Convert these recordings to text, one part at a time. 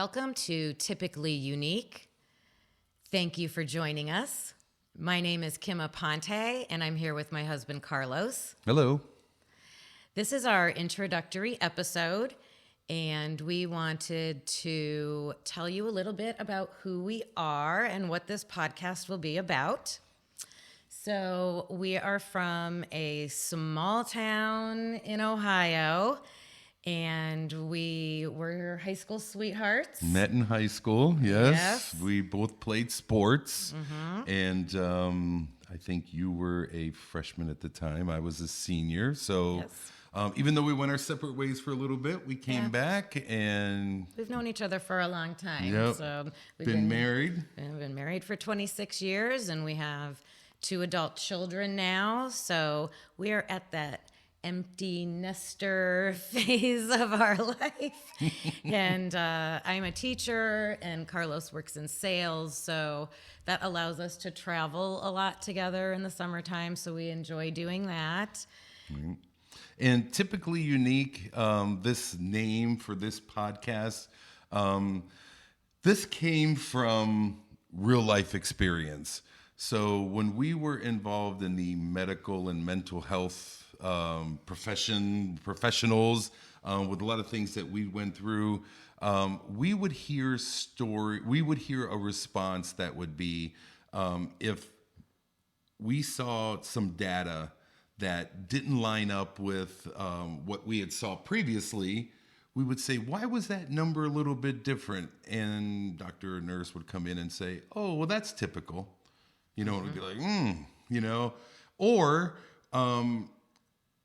welcome to Typically Unique. Thank you for joining us. My name is Kim Aponte, and I'm here with my husband, Carlos. Hello. This is our introductory episode, and we wanted to tell you a little bit about who we are and what this podcast will be about. So we are from a small town in Ohio, and we were high school sweethearts. Met in high school, yes. Yes. We both played sports, and I think you were a freshman at the time. I was a senior, so Yes. even though we went our separate ways for a little bit, we came back and We've known each other for a long time. Yep. So we've been married. We've been married for 26 years, and we have 2 adult children now. So we are at that empty nester phase of our life. And I'm a teacher, and Carlos works in sales. So that allows us to travel a lot together in the summertime. So we enjoy doing that. And Typically Unique, this name for this podcast, this came from real life experience. So when we were involved in the medical and mental health professionals, with a lot of things that we went through, we would hear a response that would be, if we saw some data that didn't line up with what we had saw previously, we would say, why was that number a little bit different? And doctor or nurse would come in and say, oh, well, that's typical. And we'd be like, or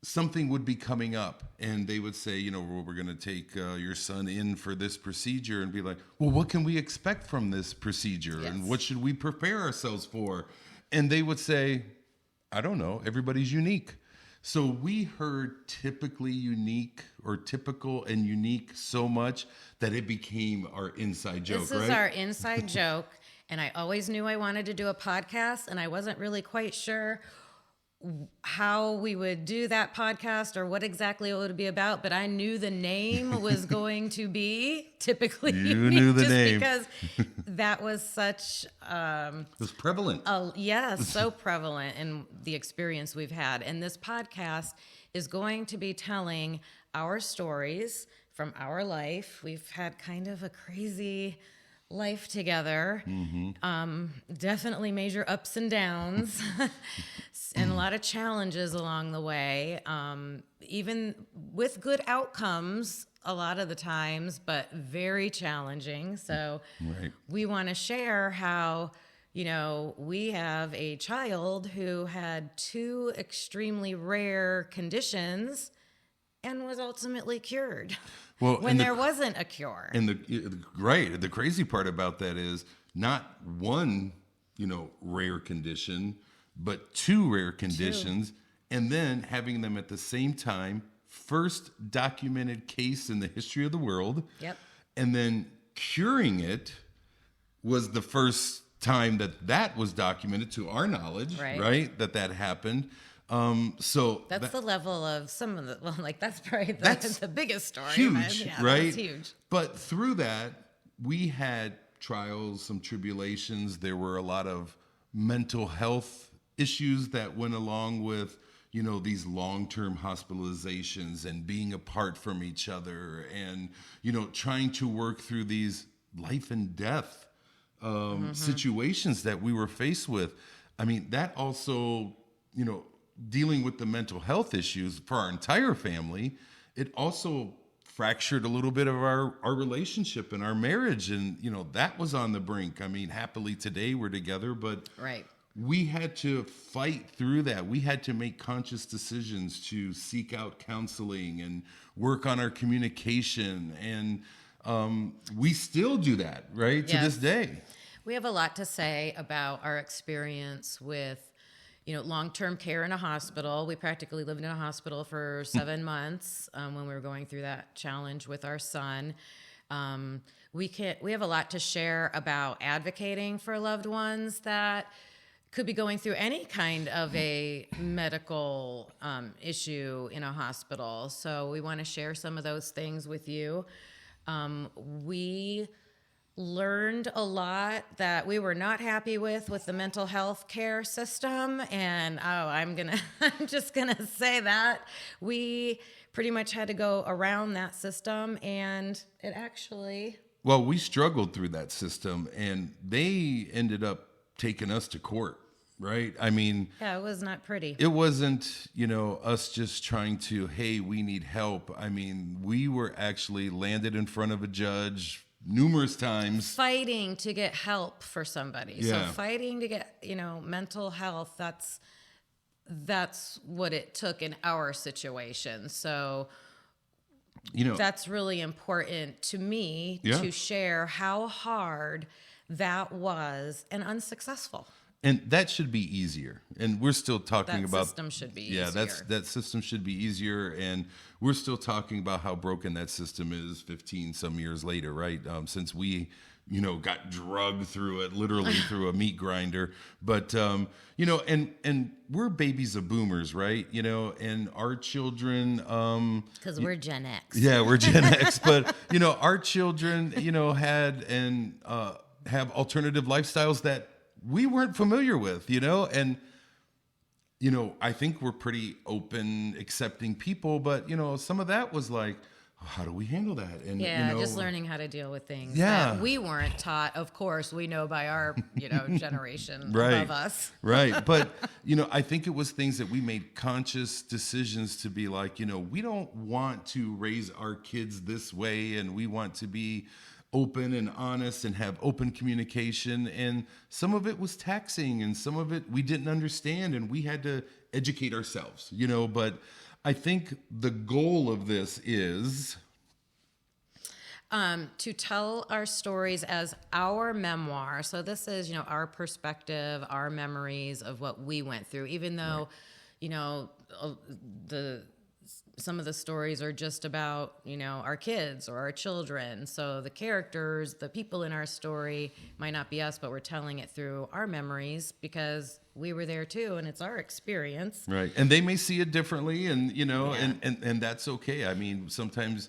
something would be coming up and they would say, well, we're going to take your son in for this procedure, and be like, well, what can we expect from this procedure? Yes. And what should we prepare ourselves for? And they would say, I don't know, everybody's unique. So we heard typically unique or typical and unique so much that it became our inside joke, This is our inside joke. And I always knew I wanted to do a podcast, and I wasn't really quite sure how we would do that podcast or what exactly it would be about, but I knew the name was going to be Typically You Unique, knew the just name. because that was such It was prevalent. so prevalent in the experience we've had. And this podcast is going to be telling our stories from our life. We've had kind of a crazy life together. Definitely major ups and downs and a lot of challenges along the way, even with good outcomes a lot of the times, but very challenging. So we want to share how, we have a child who had 2 extremely rare conditions and was ultimately cured. Well, when there wasn't a cure. And the crazy part about that is not one, rare condition, but 2 rare conditions, and then having them at the same time, first documented case in the history of the world. Yep. And then curing it was the first time that was documented to our knowledge, right? That happened. So that's the level of some of the, that's probably the biggest story. Huge, right? That's huge. But through that, we had trials, some tribulations. There were a lot of mental health issues that went along with, these long-term hospitalizations and being apart from each other and, trying to work through these life and death situations that we were faced with. I mean, that also, dealing with the mental health issues for our entire family, it also fractured a little bit of our relationship and our marriage. And, that was on the brink. I mean, happily today we're together, but we had to fight through that. We had to make conscious decisions to seek out counseling and work on our communication. And we still do that, right? Yes. To this day. We have a lot to say about our experience with long-term care in a hospital. We practically lived in a hospital for 7 months when we were going through that challenge with our son. We have a lot to share about advocating for loved ones that could be going through any kind of a medical issue in a hospital. So we want to share some of those things with you. We learned a lot that we were not happy with the mental health care system. And I'm just gonna say that we pretty much had to go around that system, and it actually. Well, we struggled through that system, and they ended up taking us to court, right? I mean, Yeah, it was not pretty. it wasn't, us just trying to, hey, we need help. I mean, we were actually landed in front of a judge numerous times. Fighting to get help for somebody. Yeah. So fighting to get, mental health, that's what it took in our situation. So that's really important to me Yeah. to share how hard that was and unsuccessful. And that should be easier. And we're still talking That about system should be yeah, easier. that system should be easier. And we're still talking about how broken that system is 15 some years later, right? Since we, got drugged through it, literally through a meat grinder. But and we're babies of boomers, right? And our children Because we're Gen X. yeah, we're Gen X, but our children, had and have alternative lifestyles that we weren't familiar with, and I think we're pretty open, accepting people, but some of that was like, how do we handle that? And Yeah, just learning how to deal with things Yeah. that we weren't taught. Of course, we know by our, generation Right. above us. Right. But, I think it was things that we made conscious decisions to be like, we don't want to raise our kids this way, and we want to be open and honest and have open communication. And some of it was taxing, and some of it we didn't understand, and we had to educate ourselves, but I think the goal of this is To tell our stories as our memoir. So this is, our perspective, our memories of what we went through, even though, some of the stories are just about, our kids or our children. So the characters, the people in our story might not be us, but we're telling it through our memories because we were there too, and it's our experience. right. And they may see it differently, and Yeah. and that's okay. I mean, sometimes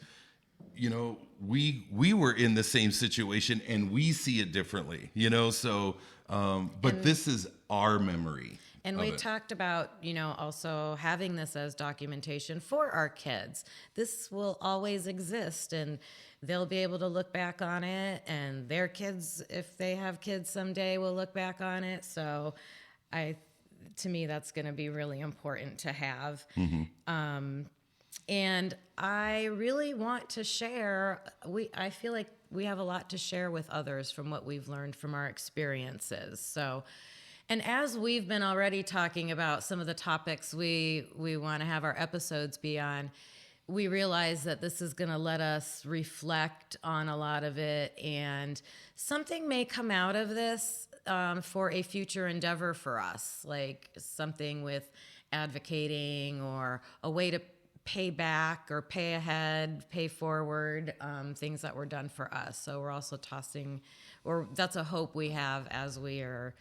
we were in the same situation and we see it differently, so but this is our memory. And of we it. talked about, also having this as documentation for our kids. This will always exist, and they'll be able to look back on it, and their kids, if they have kids someday, will look back on it. So to me, that's going to be really important to have. And I really want to share, I feel like we have a lot to share with others from what we've learned from our experiences. So, and as we've been already talking about some of the topics we want to have our episodes be on, we realize that this is going to let us reflect on a lot of it, and something may come out of this for a future endeavor for us, like something with advocating or a way to pay back or pay ahead, pay forward, things that were done for us. So we're also that's a hope we have as we are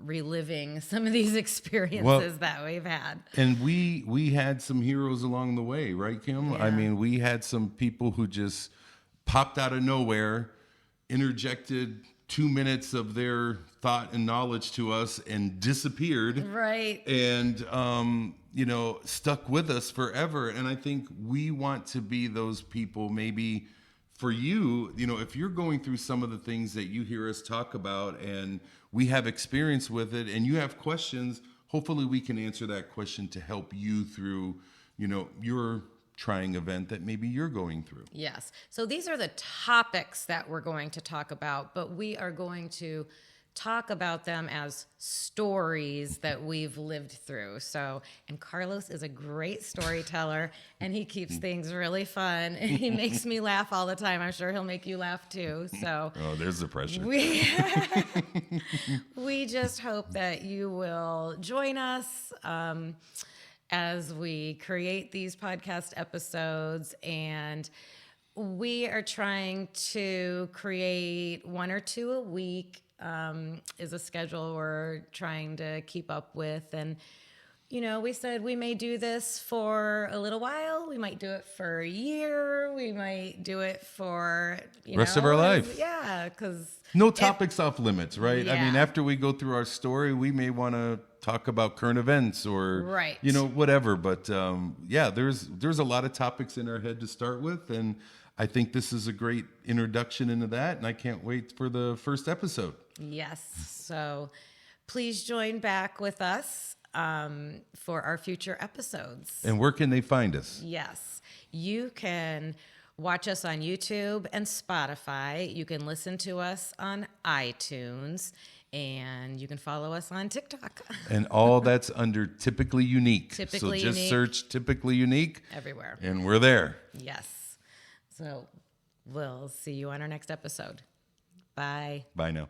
reliving some of these experiences that we've had. And we had some heroes along the way, right, Kim? Yeah. I mean, we had some people who just popped out of nowhere, interjected 2 minutes of their thought and knowledge to us and disappeared. Right. And, stuck with us forever. And I think we want to be those people, maybe for you, if you're going through some of the things that you hear us talk about and we have experience with it and you have questions, hopefully we can answer that question to help you through, your trying event that maybe you're going through. Yes. So these are the topics that we're going to talk about, but we are going to talk about them as stories that we've lived through. So, and Carlos is a great storyteller, and he keeps things really fun, and he makes me laugh all the time. I'm sure he'll make you laugh too. So Oh, there's the pressure. we just hope that you will join us as we create these podcast episodes, and we are trying to create 1 or 2 a week. Is a schedule we're trying to keep up with. And, we said we may do this for a little while. We might do it for a year. We might do it for, Rest of our life. Yeah, because No topics off limits, right? I mean, Yeah. after we go through our story, we may want to talk about current events or, Right. whatever. But there's a lot of topics in our head to start with. And I think this is a great introduction into that. And I can't wait for the first episode. Yes. So please join back with us for our future episodes. And where can they find us? Yes. You can watch us on YouTube and Spotify. You can listen to us on iTunes. And you can follow us on TikTok. And all that's under Typically Unique. Typically so just Unique. search Typically Unique. Everywhere. And we're there. Yes. So we'll see you on our next episode. Bye. Bye now.